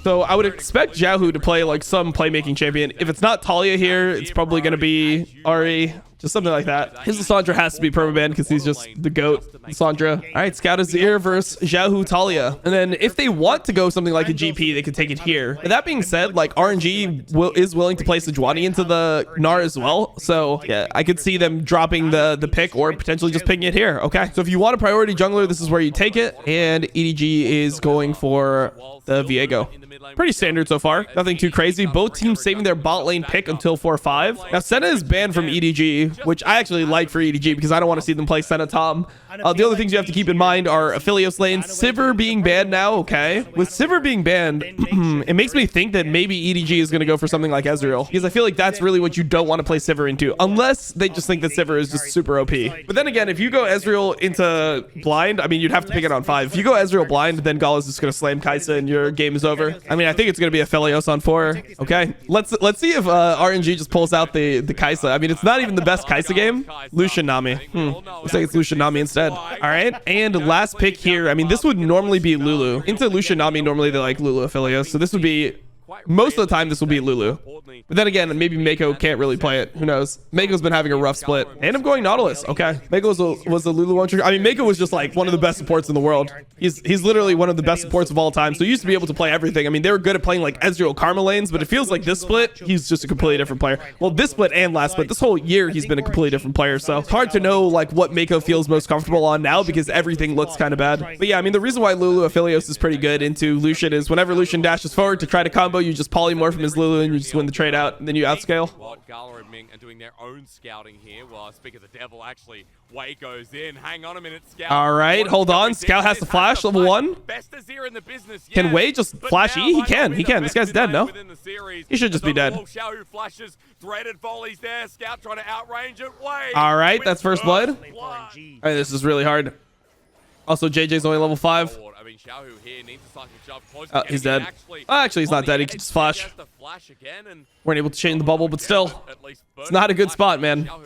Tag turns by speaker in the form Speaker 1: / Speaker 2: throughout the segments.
Speaker 1: So I would expect Xiaohu to play like some playmaking champion. If it's not Talia here, it's probably going to be Ari. Just something like that. His Lissandra has to be permabanned because he's just the GOAT. Lissandra. All right, Scout Azir versus Xiaohu Talia. And then if they want to go something like a GP, they could take it here. But that being said, like RNG is willing to play Sejuani into the Gnar as well. So yeah, I could see them dropping the pick or potentially just picking it here. Okay, so if you want a priority jungler, this is where you take it. And EDG is going for the Viego. Pretty standard so far. Nothing too crazy. Both teams saving their bot lane pick until 4-5. Now, Senna is banned from EDG, which I actually like for EDG because I don't want to see them play Senna Tom. The other things you have to keep in mind are Aphelios lanes. Sivir being banned now, okay. With Sivir being banned, it makes me think that maybe EDG is going to go for something like Ezreal, because I feel like that's really what you don't want to play Sivir into, unless they just think that Sivir is just super OP. But then again, if you go Ezreal into blind, I mean, you'd have to pick it on 5. If you go Ezreal blind, then Gall is just going to slam Kai'Sa and your game is over. I mean, I think it's going to be Aphelios on 4. Okay, let's see if RNG just pulls out the Kai'Sa. I mean, it's not even the best Kai'Sa game. Lucian Nami. Looks like it's Lucian Nami instead. All right, and last pick here. I mean, this would normally be Lulu. Into Lucian Nami, normally they like Lulu Aphelios. So this would be, most of the time, this will be Lulu. But then again, maybe Mako can't really play it. Who knows? Mako's been having a rough split. And I'm going Nautilus. Okay. Mako was a Lulu one trick. I mean, Mako was just like one of the best supports in the world. He's literally one of the best supports of all time. So he used to be able to play everything. I mean, they were good at playing like Ezreal Karma lanes, but it feels like this split, he's just a completely different player. Well, this split and last split, this whole year, he's been a completely different player. So it's hard to know like what Mako feels most comfortable on now because everything looks kind of bad. But yeah, I mean, the reason why Lulu Aphelios is pretty good into Lucian is whenever Lucian dashes forward to try to combo, you just polymorph him as Lulu and you just win the trade out, and then you outscale.
Speaker 2: Gala and Ming are doing their own scouting here. Well, speak of the devil, actually, Wei goes in. Hang on a minute, Scout.
Speaker 1: All right, hold on. Scout has to flash level 1.
Speaker 2: Best Azir in the business.
Speaker 1: Can Wei just flash E? He can. This guy's dead, no? He should just be dead.
Speaker 2: Xiaohu flashes, threaded volleys there. Scout trying to outrange it. Wei.
Speaker 1: All right, that's first blood. All right, this is really hard. Also, JJ's only level 5.
Speaker 2: I mean, Xiaohu here needs to shove close.
Speaker 1: He's dead. Actually, he's not dead. He can just flash. Weren't able to chain the bubble, but still, it's not a good spot, man. I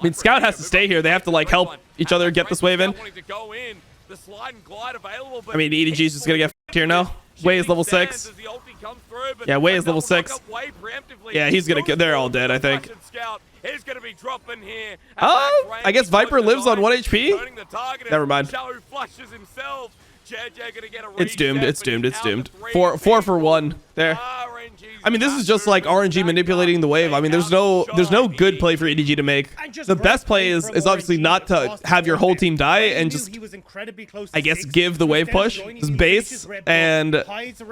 Speaker 1: mean, Scout has to stay here. They have to like help each other get this wave in. I mean, EDG is just gonna get f***ed here now. Wei is level 6. Yeah, Wei is level 6. Yeah, he's gonna get. They're all dead, I think.
Speaker 2: He's going to be dropping here.
Speaker 1: Oh, I guess Viper lives on 1 HP. Never mind. It's doomed. It's doomed. It's doomed. 4 for 1 there. I mean, this is just like RNG manipulating the wave. I mean, there's no good play for EDG to make. The best play is obviously not to have your whole team die and just, I guess, give the wave push, just base, and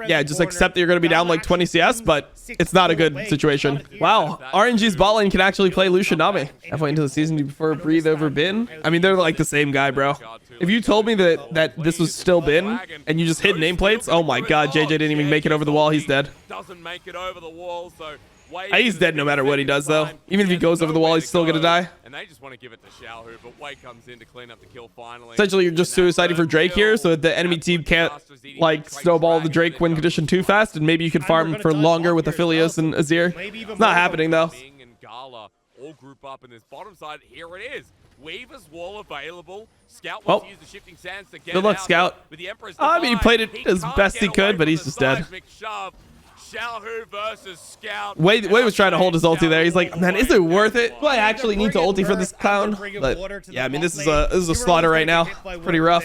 Speaker 1: yeah, just accept that you're going to be down like 20 CS, but it's not a good situation. Wow, RNG's bot lane can actually play Lucian Nami. Halfway into the season, you prefer Breathe over Bin? I mean, they're like the same guy, bro. If you told me that this was still Bin and you just hit nameplates, oh my god, JJ didn't even make it over the wall. He's dead.
Speaker 2: Doesn't make it over the wall, so
Speaker 1: he's dead no matter what he does, though. Even if he goes over the wall, he's still gonna die.
Speaker 2: And they just want to give it to Xiaohu, but Wei comes in to clean up the kill finally.
Speaker 1: Essentially, you're just suiciding for Drake here, so that the enemy team can't like snowball the Drake win condition too fast, and maybe you can farm for longer with Aphelios and Azir. It's not happening though.
Speaker 2: Ming and Gala all group up in this bottom side. Here it is. Weaver's wall available. Scout wants to use the shifting sands to get
Speaker 1: good luck, Scout. I mean, he played it as best he could, but he's just dead.
Speaker 2: Xiaohu versus Scout.
Speaker 1: Wei was trying to hold his ulti there. He's like, man, is it worth it? Do I actually need to ulti for this clown? But yeah, I mean, this is a slaughter right now. Pretty rough.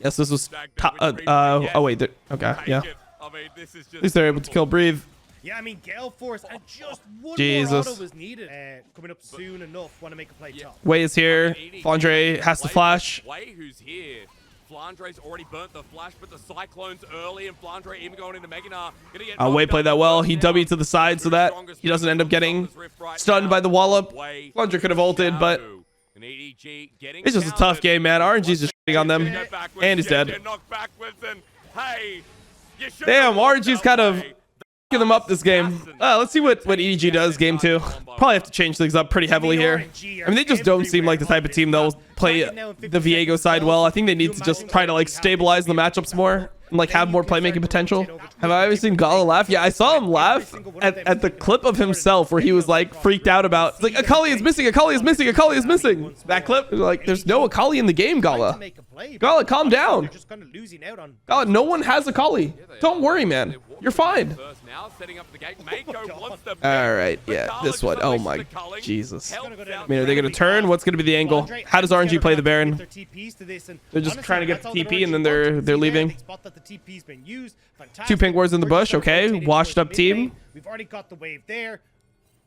Speaker 1: Yes, this was. Oh wait. Okay. Yeah. At least they're able to kill Breathe.
Speaker 3: Yeah, I mean, Gale Force and just one
Speaker 1: Jesus.
Speaker 3: more auto was needed. Coming up soon enough. Want to make a play top.
Speaker 1: Wei is here. Flandre has to flash.
Speaker 2: Wei who's here. Flandre's already burnt the flash, but the Cyclone's early, and Flandre even going into Meganar.
Speaker 1: Wei played that well. He W'd to the side so that he doesn't end up getting stunned by the wallop. Flandre could have ulted, but it's just a tough game, man. RNG's just shitting on them, and he's dead. Damn, RNG's kind of them up this game. Let's see what EDG does game 2. Probably have to change things up pretty heavily here. I mean, they just don't seem like the type of team that will play the Viego side well. I think they need to just try to like stabilize the matchups more and like have more playmaking potential. Have I ever seen Gala laugh? Yeah, I saw him laugh at the clip of himself where he was like freaked out about like Akali is missing, Akali is missing, Akali is missing. That clip, like there's no Akali in the game, Gala. Gala, calm down. Gala, no one has Akali. Don't worry, man. You're fine. All right, yeah, this one. Oh my Jesus. I mean, are they gonna turn? What's gonna be the angle? How does RNG play the Baron? They're just trying to get the TP and then they're leaving. 2 pink wards in the bush. Okay, washed up team.
Speaker 3: We've already got the wave there.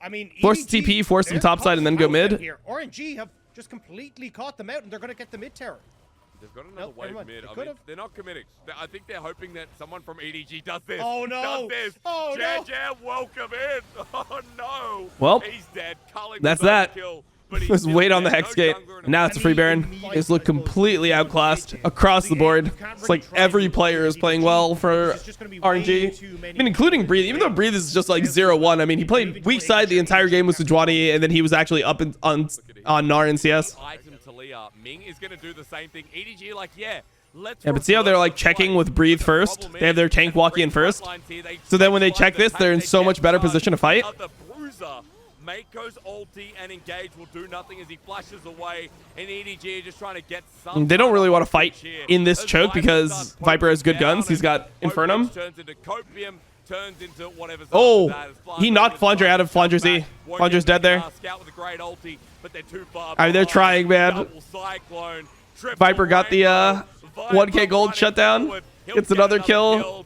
Speaker 3: I mean,
Speaker 1: force TP, force them topside, and then go mid.
Speaker 3: RNG have just completely caught them out, and they're gonna get the mid tower.
Speaker 2: They've got another wave mid. I mean, they're not committing. I think they're hoping that someone from EDG does this.
Speaker 3: Oh no! Oh no!
Speaker 2: Jam, welcome in. Oh no!
Speaker 1: Well,
Speaker 2: he's dead.
Speaker 1: That's that. Just wait on the Hex Gate. Now it's a free Baron. It's look completely outclassed across the board. It's like every player is playing well for RNG. I mean, including Breathe. Even though Breathe is just like 0-1. I mean, he played weak side the entire game with Sejuani, and then he was actually up on Gnar and CS.
Speaker 2: Ming is going to do the same thing. EDG like, yeah,
Speaker 1: but see how they're like checking with Breathe first? They have their tank walking in first. So then when they check this, they're in so much better position to fight.
Speaker 2: Mako's ulti and engage will do nothing as he flashes away, and EDG are just trying to get some.
Speaker 1: They don't really want to fight in this choke because Viper has good guns. He's got Infernum. Oh, he knocked Flanger out of Flanger's E. Flanger's dead there. I mean, they're trying, man. Viper got the 1k gold shutdown. Gets another kill.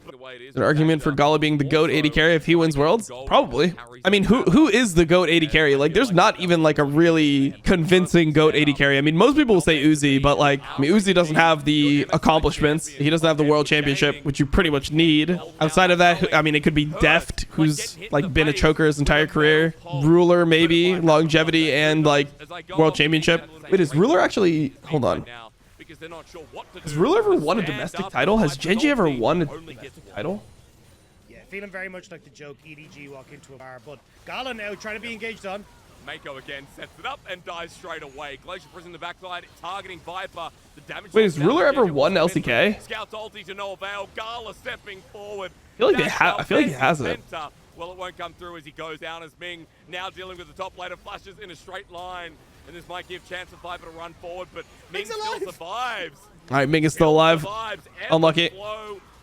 Speaker 1: An argument for Gala being the GOAT AD carry if he wins Worlds? Probably. I mean, who is the GOAT AD carry? Like, there's not even like a really convincing GOAT AD carry. I mean, most people will say Uzi, but like, I mean, Uzi doesn't have the accomplishments. He doesn't have the World Championship, which you pretty much need. Outside of that, I mean, it could be Deft, who's like been a choker his entire career. Ruler, maybe. Longevity and like World Championship. Wait, is Ruler actually... Hold on. Has Ruler ever won a domestic title? Has Genji ever won a domestic title?
Speaker 3: Yeah, feeling very much like the joke EDG walk into a bar, but Gala now trying to be engaged on.
Speaker 2: Mako again sets it up and dies straight away. Glacier Prison in the backside, targeting Viper. The damage.
Speaker 1: Wait, has Ruler ever won LCK?
Speaker 2: Scouts ulti to no avail. Gala stepping forward.
Speaker 1: I feel like he hasn't.
Speaker 2: Well, it won't come through as he goes down as Ming now dealing with the top laner flashes in a straight line. And this might give chance for Viper to run forward, but Ming still survives.
Speaker 1: All right, Ming is still alive. Unlucky.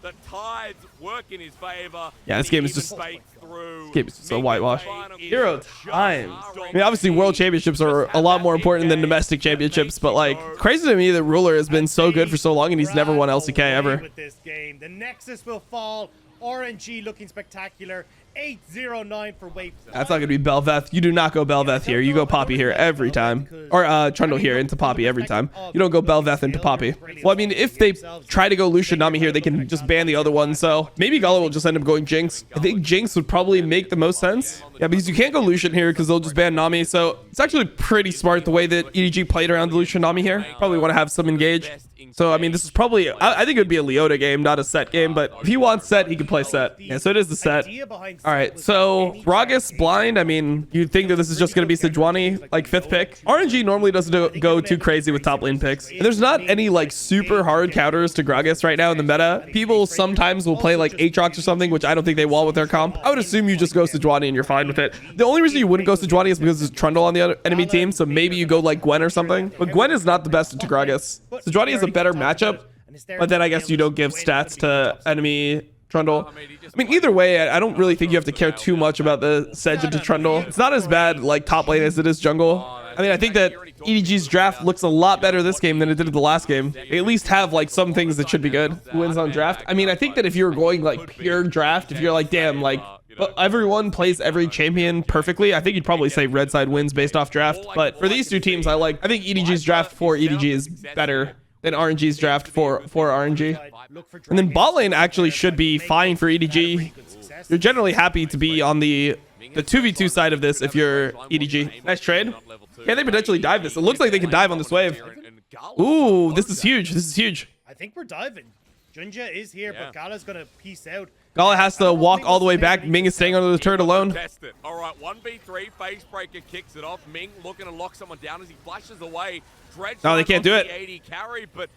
Speaker 2: The tides work in his favor.
Speaker 1: Yeah, this game is just a whitewash. 0 times. I mean, obviously, World Championships are a lot more important than domestic championships, but like, crazy to me that Ruler has been so good for so long and he's never won LCK ever.
Speaker 3: The Nexus will fall. RNG looking spectacular. 809 for wave.
Speaker 1: That's not gonna be Bel'Veth. You do not go Bel'Veth here. You go Poppy here every time, or Trundle here into Poppy every time. You don't go Bel'Veth into Poppy. Well, I mean, if they try to go Lucian Nami here, they can just ban the other one. So maybe Gala will just end up going Jinx. I think Jinx would probably make the most sense. Yeah, because you can't go Lucian here because they'll just ban Nami. So it's actually pretty smart the way that EDG played around the Lucian Nami here. Probably want to have some engage. So, I mean, this is probably... I think it would be a Leota game, not a set game. But if he wants set, he can play set. Yeah, so it is the set. All right, so Gragas blind. I mean, you'd think that this is just going to be Sejuani, like 5th pick. RNG normally doesn't go too crazy with top lane picks. And there's not any, like, super hard counters to Gragas right now in the meta. People sometimes will play, like, Aatrox or something, which I don't think they want with their comp. I would assume you just go Sejuani and you're fine with it. The only reason you wouldn't go Sejuani is because there's Trundle on the other enemy team. So maybe you go, like, Gwen or something. But Gwen is not the best into Gragas. Sejuani is a better matchup, but then I guess you don't give stats to enemy Trundle. I mean, either way, I don't really think you have to care too much about the Sedge into Trundle. It's not as bad like top lane as it is jungle. I mean, I think that EDG's draft looks a lot better this game than it did in the last game. They at least have like some things that should be good. Who wins on draft? I mean, I think that if you're going like pure draft, if you're like, damn, like everyone plays every champion perfectly, I think you'd probably say red side wins based off draft. But for these two teams, I think EDG's draft for EDG is better than RNG's draft for RNG. And then bot lane actually should be fine for EDG. You're generally happy to be on the 2v2 side of this if you're EDG. Nice trade. Can they potentially dive this? It looks like they can dive on this wave. Ooh, this is huge. This is huge.
Speaker 3: I think we're diving. Junja is here, but Gala's going to peace out.
Speaker 1: Gala has to walk all the way back. Ming is staying under the turret alone.
Speaker 2: Test it. All right, 1v3, face breaker kicks it off. Ming looking to lock someone down as he flashes away.
Speaker 1: No, they can't do it.
Speaker 2: The AD carry, but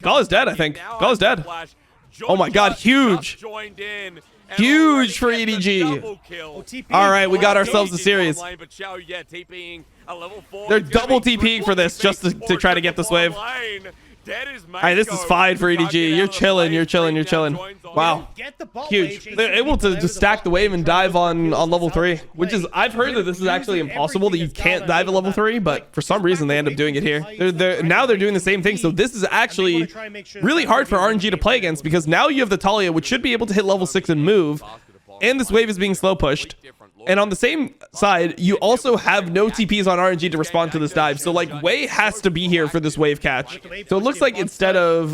Speaker 1: Gala's dead, I think. Gala's dead. Oh my god, huge. Huge for EDG. All right, we got ourselves a series. They're double TPing for this just to try to get this wave. All right, this is fine for EDG. You're chilling. You're chilling. You're chilling. Wow. Huge. They're able to just stack the wave and dive on level 3, which is, I've heard that this is actually impossible, that you can't dive at level 3, but for some reason they end up doing it here. Now they're doing the same thing. So this is actually really hard for RNG to play against, because now you have the Talia, which should be able to hit level 6 and move, and this wave is being slow pushed. And on the same side, you also have no TPs on RNG to respond to this dive. So, like, Wei has to be here for this wave catch. So it looks like instead of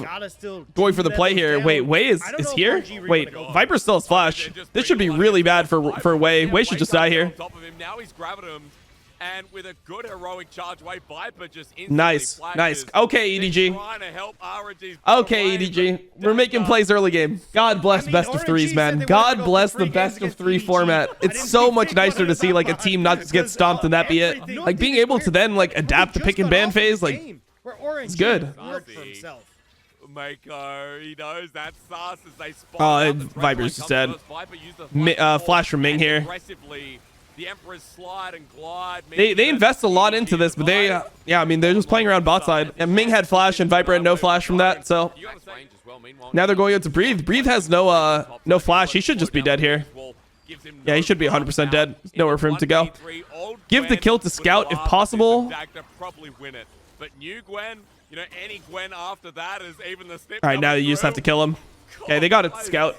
Speaker 1: going for the play here, wait, Wei is here? Wait, Viper still has flash. This should be really bad for Wei. Wei should just die here.
Speaker 2: And with a good heroic charge away, Viper just
Speaker 1: nice. Okay, EDG. Okay, EDG. We're making plays early game. God bless best of threes, man. God bless the best of 3 format. It's so much nicer to see like a team not just get stomped and that be it. Like being able to then like adapt the pick and ban phase, like it's good.
Speaker 2: Mako, he knows that sauce as they spot.
Speaker 1: Viper's just dead. Flash from Ming here.
Speaker 2: The Emperor's slide and glide.
Speaker 1: They invest a lot into this, but they, yeah, I mean, they're just playing around bot side. And Ming had flash and Viper had no flash from that, so now they're going out to Breathe. Breathe has no flash. He should just be dead here. Yeah, he should be 100% dead. There's nowhere for him to go. Give the kill to Scout if possible.
Speaker 2: But new Gwen, you know, any Gwen after that is even the snip.
Speaker 1: All right, now you just have to kill him. Okay, they got it. Scout.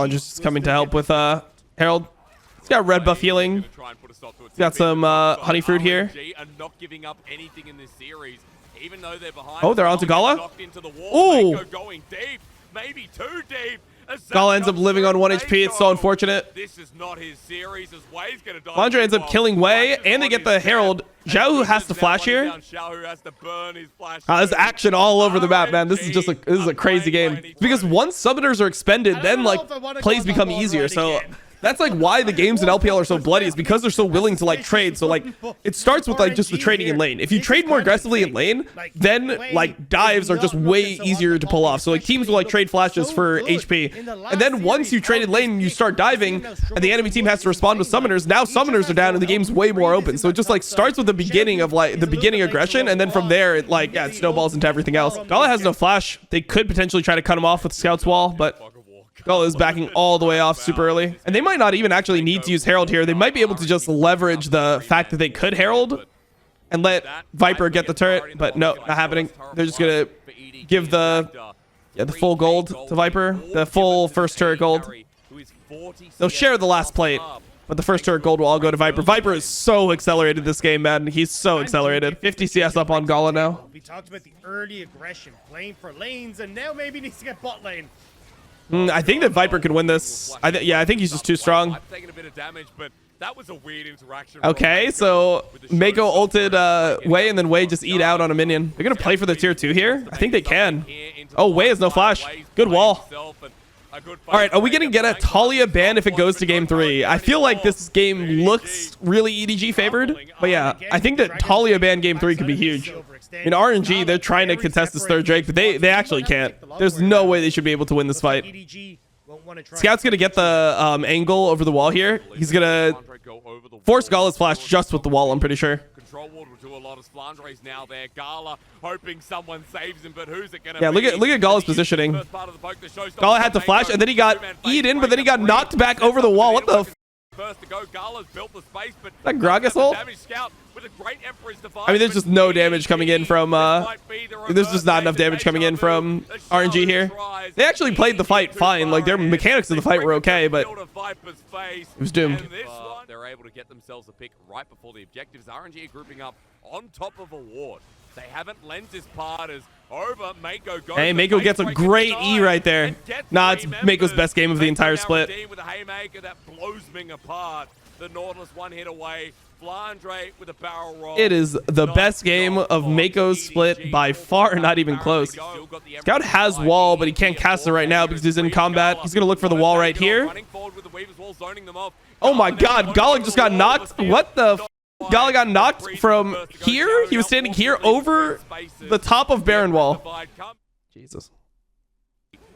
Speaker 1: Just coming to help with Herald. He's got red buff healing. He's got some honey fruit here. Oh, they're onto Gala. Ooh. Gala ends up living on 1 HP. It's so unfortunate. Andre ends up killing Wei, and they get the Herald. Xiaohu has to flash here. There's action all over the map, man. This is a crazy game. Because once summoners are expended, then like plays become easier. So that's like why the games in LPL are so bloody, is because they're so willing to like trade. So like it starts with like just the trading in lane. If you trade more aggressively in lane, then like dives are just way easier to pull off. So like teams will like trade flashes for HP. And then once you trade in lane, you start diving and the enemy team has to respond with summoners. Now summoners are down and the game's way more open. So it just like starts with the beginning of like the beginning aggression, and then from there it like it snowballs into everything else. Gala has no flash. They could potentially try to cut him off with Scout's wall, but Gala is backing all the way off super early. And they might not even actually need to use Herald here. They might be able to just leverage the fact that they could Herald and let Viper get the turret. But no, not happening. They're just going to give the full gold to Viper. The full first turret gold. They'll share the last plate, but the first turret gold will all go to Viper. Viper is so accelerated this game, man. He's so accelerated. 50 CS up on Gala now.
Speaker 3: We talked about the early aggression, playing for lanes, and now maybe needs to get bot lane.
Speaker 1: I think that Viper could win this. I think he's just too strong. Okay, so Mako ulted Wei, and then Wei just eat out on a minion. They're going to play for the tier 2 here? I think they can. Oh, Wei has no flash. Good wall. All right, are we going to get a Talia ban if it goes to game 3? I feel like this game looks really EDG favored. But yeah, I think that Talia ban game 3 could be huge. In RNG, they're trying to contest this third Drake, but they actually can't. There's no way they should be able to win this fight. Scout's going to get the angle over the wall here. He's going to force Gala's flash just with the wall, I'm pretty sure.
Speaker 2: Control ward will do a lot of Splandres now there. Gala hoping someone saves him, but who's it gonna
Speaker 1: be? Look at Gala's positioning. Gala had to flash, and then he got eaten, but then he got knocked back over the wall. What the? First to go, Gala's built the space, but that Gragas ult? I mean, there's just no damage coming in from. There's just not enough damage coming in from RNG here. They actually played the fight fine. Like their mechanics of the fight were okay, but it was doomed.
Speaker 2: They're able to get themselves a pick right before the objectives. RNG are grouping up on top of a ward. They haven't lent this part as over. Mako goes.
Speaker 1: Hey, Mako gets a great E right there. Nah, it's Mako's best game of the entire split.
Speaker 2: With a haymaker that blows Ming apart. The Nautilus one hit away Flandre with a barrel roll.
Speaker 1: It is the best game of Mako's split by far, not even close. Scout has wall, but he can't cast it right now because he's in combat. He's going to look for the wall right here. Oh my god, Gala just got knocked. What the f? Gala got knocked from here? He was standing here over the top of Baron Wall. Jesus.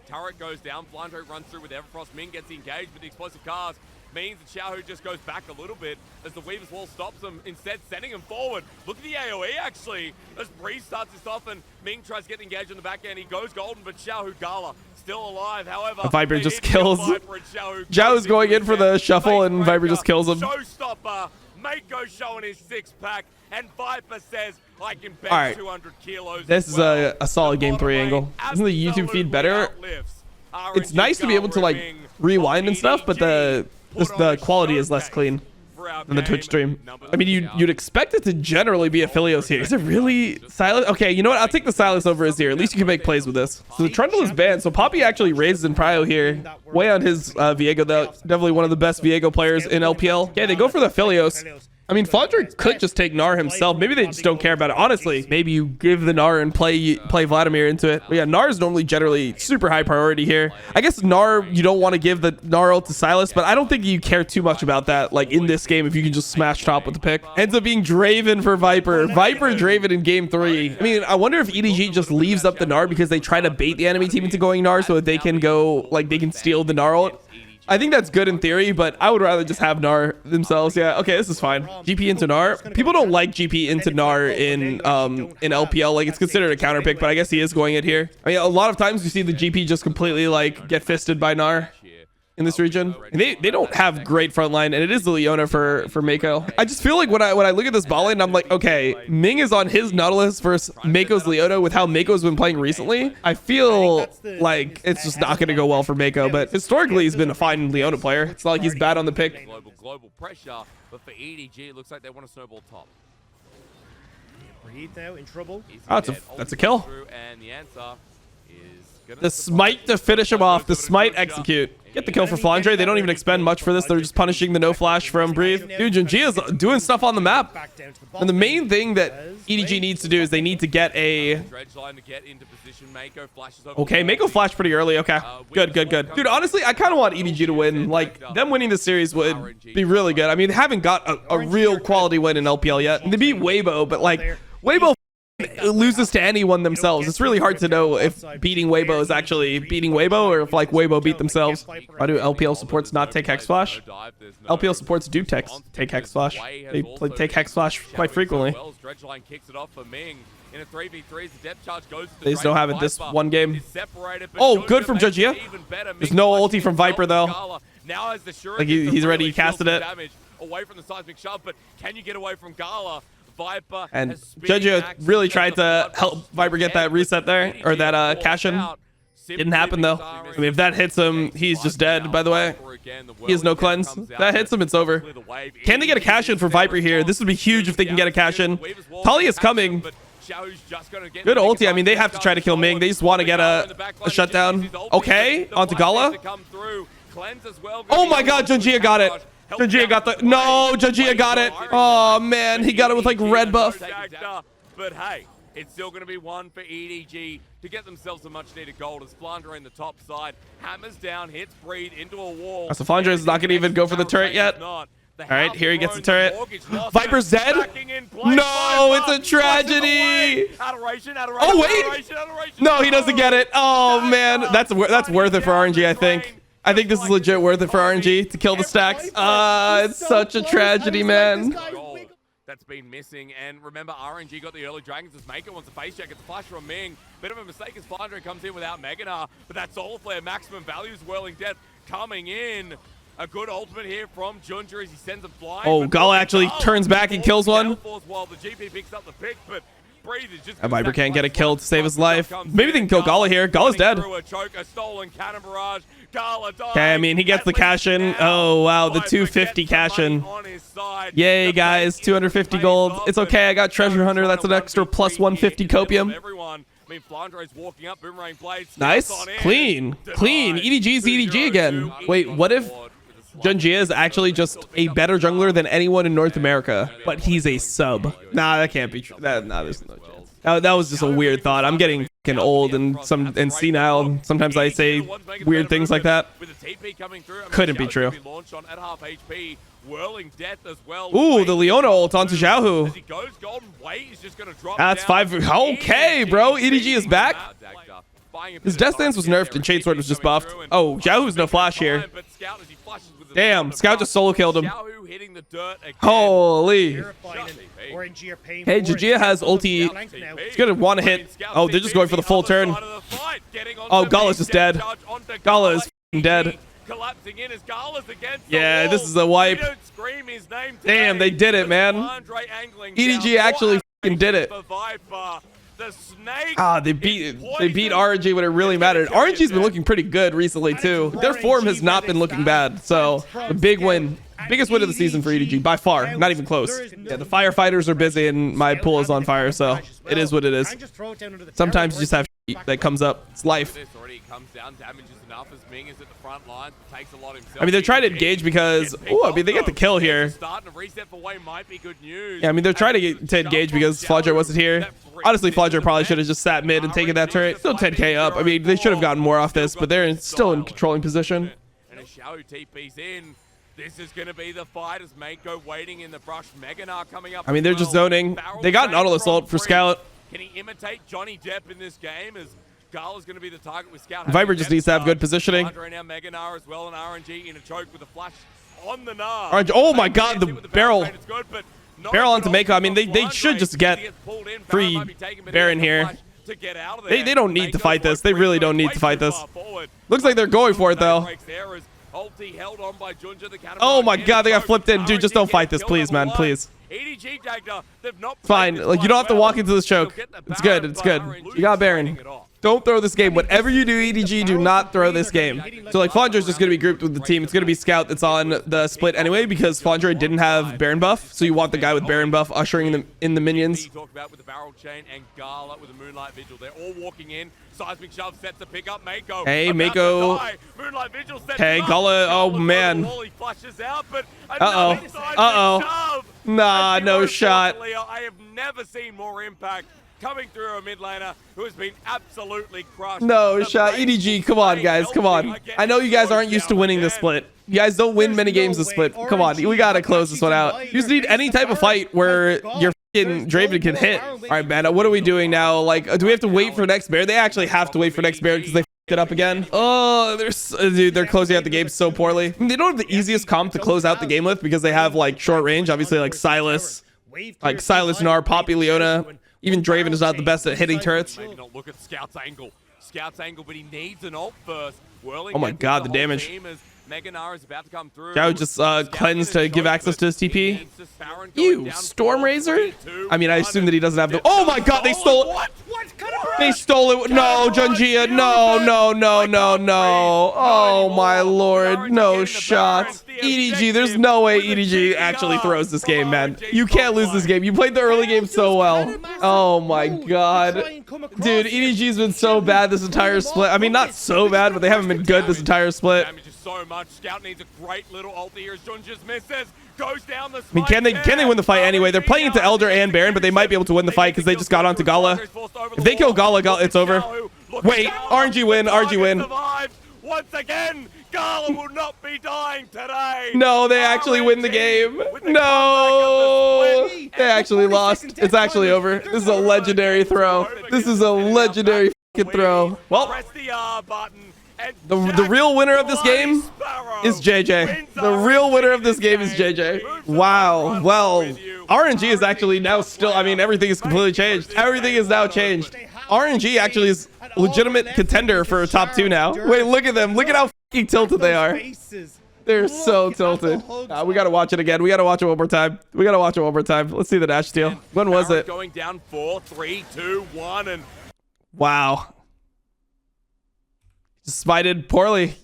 Speaker 2: Turret goes down. Flandre runs through with Everfrost. Ming gets engaged with the explosive cars. Means that Xiaohu just goes back a little bit as the Weaver's Wall stops him, instead sending him forward. Look at the AoE actually as Breeze starts this off and Ming tries to get engaged on the back end. He goes golden, but Xiaohu Gala still alive. However,
Speaker 1: Viper just kills. Xiaohu's going in for the shuffle and Viper just kills him.
Speaker 2: Showstopper. Mako showing his six-pack, and Viper says, I can bet 200 kilos.
Speaker 1: This is a solid game 3 angle. Isn't the YouTube feed better? It's nice to be able to like rewind and stuff, but the quality is less clean than the Twitch stream. I mean, you'd expect it to generally be Aphelios here. Is it really Silas? Okay, you know what? I'll take the Silas over Azir. At least you can make plays with this. So the Trundle is banned. So Poppy actually raises in Prio here. Way on his Viego, though. Definitely one of the best Viego players in LPL. Yeah, they go for the Aphelios. I mean, Flandre could just take Gnar himself. Maybe they just don't care about it. Honestly, maybe you give the Gnar and play Vladimir into it. But yeah, Gnar is normally generally super high priority here. I guess Gnar, you don't want to give the Gnar ult to Silas, but I don't think you care too much about that. Like in this game, if you can just smash top with the pick. Ends up being Draven for Viper. Viper Draven in game 3. I mean, I wonder if EDG just leaves up the Gnar because they try to bait the enemy team into going Gnar so that they can go, like they can steal the Gnar ult. I think that's good in theory, but I would rather just have Gnar themselves. Yeah, okay, this is fine. GP into Gnar. People don't like GP into Gnar in LPL. Like, it's considered a counter pick, but I guess he is going it here. I mean, a lot of times you see the GP just completely, like, get fisted by Gnar in this region. And they don't have great front line, and it is the Leona for Mako. I just feel like when I look at this ball lane, I'm like, okay, Ming is on his Nautilus versus Mako's Leona with how Mako's been playing recently. I feel like it's just not going to go well for Mako, but historically he's been a fine Leona player. It's not like he's bad on the pick.
Speaker 2: Global pressure, but for EDG, it looks like they want to snowball top.
Speaker 3: Breathe now in trouble.
Speaker 1: Oh, that's a kill.
Speaker 2: And the answer is
Speaker 1: the smite to finish him off. The smite execute. Get the kill for Flandre. They don't even expend much for this. They're just punishing the no flash from Breathe. Dude, Junjia's doing stuff on the map. And the main thing that EDG needs to do is they need to get a... Okay, Mako flashed pretty early. Okay, good. Dude, honestly, I kind of want EDG to win. Like, them winning the series would be really good. I mean, they haven't got a real quality win in LPL yet. They beat Weibo, but like, Weibo loses to anyone themselves. It's really hard to know if beating Weibo is actually beating Weibo or if like Weibo beat themselves. Why do LPL supports not take Hex Flash? LPL supports do take Hex Flash. They take Hex Flash quite frequently. They just don't have it this one game. Oh, good from Junjia. There's no ulti from Viper though. Like he's already casted it.
Speaker 2: Away from the seismic shove, but can you get away from Gala? Viper
Speaker 1: and Junjia really tried to help Viper get that reset there, or that cash-in. Didn't happen though. I mean, if that hits him, he's just dead, by the way. He has no cleanse. That hits him, it's over. Can they get a cash-in for Viper here? This would be huge if they can get a cash-in. Talia is coming. Good ulti. I mean, they have to try to kill Ming. They just want to get a shutdown. Okay, onto Gala. Oh my god, Junjia got it. Junjia got the... No, Junjia got it. Oh, man. He got it with, like, red buff.
Speaker 2: But, hey, it's still going to be one for EDG to get themselves a much-needed gold as Flandre in the top side. Hammers down, hits Breed into a wall.
Speaker 1: So Flandre is not going to even go for the turret yet. All right, here he gets the turret. Viper's dead? No, it's a tragedy. Oh, wait. No, he doesn't get it. Oh, man. That's worth it for RNG, I think. I think this is legit worth it for RNG to kill the stacks. It's such a tragedy, man.
Speaker 2: That's been missing. And remember, RNG got the early dragons as Mako wants a face check. It's a flash from Ming. Bit of a mistake as Flandre comes in without Meganar. But that Soul Flare, maximum values, Whirling Death coming in. A good ultimate here from Junjia as he sends him flying.
Speaker 1: Oh, Gala actually turns back and kills one.
Speaker 2: While the GP picks up the pick, but
Speaker 1: a Viper can't get a kill to save his life. Maybe they can kill Gala here. Gala's dead. Okay, I mean, he gets the cash-in. Oh, wow, the 250 cash-in. Yay, guys, 250 gold. It's okay, I got Treasure Hunter. That's an extra plus 150 copium. Nice. Clean. EDG's EDG again. Wait, what if Junjie is actually just a better jungler than anyone in North America, but he's a sub. Nah, that can't be true. Nah, there's no chance. That was just a weird thought. I'm getting fucking old and senile. Sometimes I say weird things like that. Couldn't be true. Ooh, the Leona ult onto Xiaohu. That's 5. Okay, bro. EDG is back. His Death Stance was nerfed and Chainsword was just buffed. Oh, Xiaohu's no flash here. Damn, Scout just solo killed him. Holy. Hey, Jajia has ulti. He's gonna want to hit. Oh, they're just going for the full turn. Oh, Gala's just dead. Gala is dead. Yeah, this is a wipe. Damn, they did it, man. EDG actually did it. Ah, they beat RNG when it really mattered. RNG's been looking pretty good recently too. Their form has not been looking bad. So the big win, biggest win of the season for EDG by far, not even close. Yeah, the firefighters are busy and my pool is on fire, so it is what it is. Sometimes you just have shit that comes up. It's life. I mean, they're trying to engage because, oh, I mean, they get the kill here. Yeah, I mean, they're trying to engage because Flodger wasn't here. Honestly, Flodger probably should have just sat mid and taken that turret. Still 10k up. I mean, they should have gotten more off this, but they're still in controlling position.
Speaker 2: This is going to be the fight as Mako waiting in the brush. Meganar coming up.
Speaker 1: I mean, they're just zoning. They got an auto assault for Scout.
Speaker 2: Can he imitate Johnny Depp in this game? As Gala's going to be the target with Scout.
Speaker 1: Viper just needs to have good positioning.
Speaker 2: Now Meganar as well, and RNG in a choke with a flash on the Nar.
Speaker 1: RNG, oh my god, the barrel. Barrel onto Mako. I mean, they should just get free Baron here. They don't need to fight this. They really don't need to fight this. Looks like they're going for it, though. Oh my god, they got flipped in. Dude, just don't fight this, please, man, please. Fine, like, you don't have to walk into this choke. It's good, it's good. You got Baron. Don't throw this game. Whatever you do, EDG, do not throw this game. So, like, Flandre's just going to be grouped with the team. It's going to be Scout that's on the split anyway because Flandre didn't have Baron buff. So you want the guy with Baron buff ushering in the minions. Hey, Mako. Hey, Gala. Oh, man. Uh-oh. Uh-oh. Nah, no shot.
Speaker 2: I have never seen more impact coming through a mid laner who has been absolutely crushed.
Speaker 1: No shot. EDG, come on, guys. Come on. I know you guys aren't used to winning this split. You guys don't win many games this split. Come on. We got to close this one out. You just need any type of fight where your fucking Draven can hit. All right, man. What are we doing now? Like, do we have to wait for next bear? They actually have to wait for next bear because they it up again. Oh, dude, they're closing out the game so poorly. I mean, they don't have the easiest comp to close out the game with because they have, like, short range. Obviously, like Silas, Nar, Poppy, Leona. Even Draven is not the best at hitting turrets.
Speaker 2: Maybe not look at Scout's angle. Scout's angle, but he needs an ult first.
Speaker 1: Oh my god, the damage.
Speaker 2: Meganar is about to come through.
Speaker 1: Joe just cleansed to give access to his TP. You, Stormrazor? I mean, I assume that he doesn't have the... Oh my god, they stole it! They stole it! No, Junjia, no, no, no, no, no. Oh my lord, no shot. EDG, there's no way EDG actually throws this game, man. You can't lose this game. You played the early game so well. Oh my god. Dude, EDG's been so bad this entire split. I mean, not so bad, but they haven't been good this entire split.
Speaker 2: So much. Scout needs a great little ult here as Jun just misses. Goes down the
Speaker 1: I mean, can they win the fight anyway? They're playing into Elder and Baron, but they might be able to win the fight because they just got onto Gala. If they kill Gala, it's over. Wait, RNG win, RNG win.
Speaker 2: Once again, Gala will not be dying today.
Speaker 1: No, they actually win the game. No, they actually lost. It's actually over. This is a legendary throw. This is a legendary throw. Well,
Speaker 2: press the R button.
Speaker 1: The real winner of this game is JJ. The real winner of this game is JJ. Wow. Well, RNG is actually now still, I mean, everything is completely changed. Everything is now changed. RNG actually is a legitimate contender for a top 2 now. Wait, look at them. Look at how fucking tilted they are. They're so tilted. We got to watch it again. We got to watch it one more time. We got to watch it one more time. Let's see the dash steal. When was it?
Speaker 2: Going down 4, 3, 2, 1, and
Speaker 1: wow. Just smited poorly.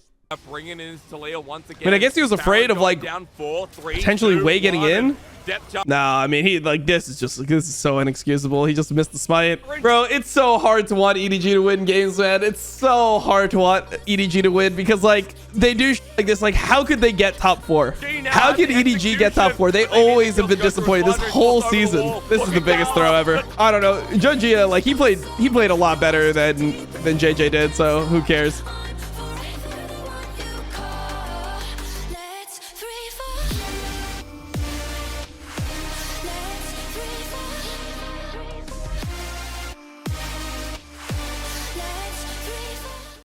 Speaker 2: Bringing in Talia once again.
Speaker 1: I mean, I guess he was afraid of like
Speaker 2: down 4, 3,
Speaker 1: potentially
Speaker 2: 2,
Speaker 1: Wei getting
Speaker 2: 1,
Speaker 1: in.
Speaker 2: Depth
Speaker 1: No, I mean, he like this is so inexcusable. He just missed the smite. Bro, it's so hard to want EDG to win games, man. It's so hard to want EDG to win because like they do like this. Like, how could they get top 4? How could EDG get top 4? They always have been disappointed this whole season. This is the biggest throw ever. I don't know. Junjia, like he played a lot better than JJ did, so who cares?